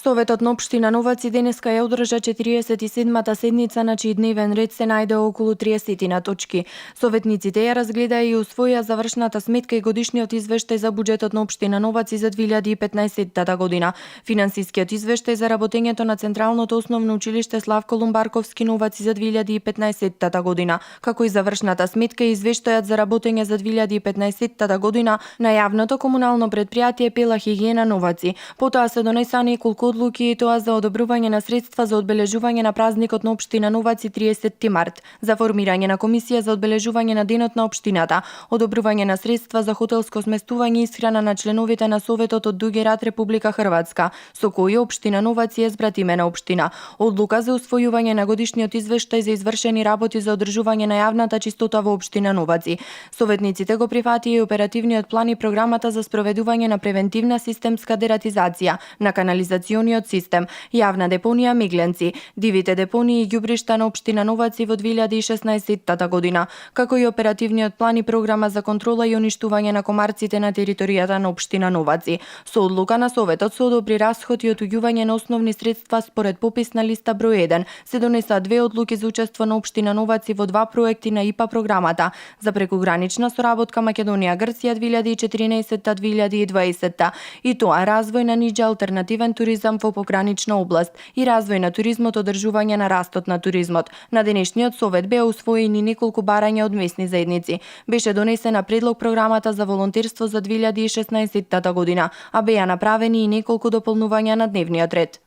Советот на општина Новаци денеска ја одржа 47-та седница на чиј дневен ред се најде околу 30 на точки. Советниците ја разгледаа и усвоија завршната сметка и годишниот извештај за буџетот на општина Новаци за 2015 година, финансискиот извештај за работењето на Централното основно училиште Славко Лумбарковски Новаци за 2015 година, како и завршната сметка и извештајот за работење за 2015 година на јавното комунално предпријатие Пела Хигиена Новаци. Потоа се донесаа неколку одлуки, и тоа за одобрување на средства за одбележување на празникот на општина Новаци 30 март, за формирање на комисија за одбележување на денот на општината, одобрување на средства за хотелско сместување и исхрана на членовите на Советот од Дугерат, Република Хрватска, со кој општина Новаци е збратимена општина. Одлука за усвојување на годишниот извештај за извршени работи за одржување на јавната чистота во општина Новаци. Советниците го прифатија и оперативниот план и програмата за спроведување на превентивна системска дератизација на канализациониот систем, јавна депонија Мигленци, дивите депонии и ѓубришта на општина Новаци во 2016 година, како и оперативниот план и програма за контрола и уништување на комарците на територијата на општина Новаци. Со одлука на Советот се одобри расход и отуѓување на основни средства според пописна листа број 1. Се донесаа две одлуки за учество на општина Новаци во два проекти на ИПА програмата за прекугранична соработка Македонија-Грција 2014-2020 и тоа развој на ниџа алтернативен туризам во погранична област и развој на туризмот, одржување на растот на туризмот. На денешниот совет беа усвоени неколку барања од местни заедници. Беше донесена предлог програмата за волонтерство за 2016 година, а беа направени и неколку дополнувања на дневниот ред.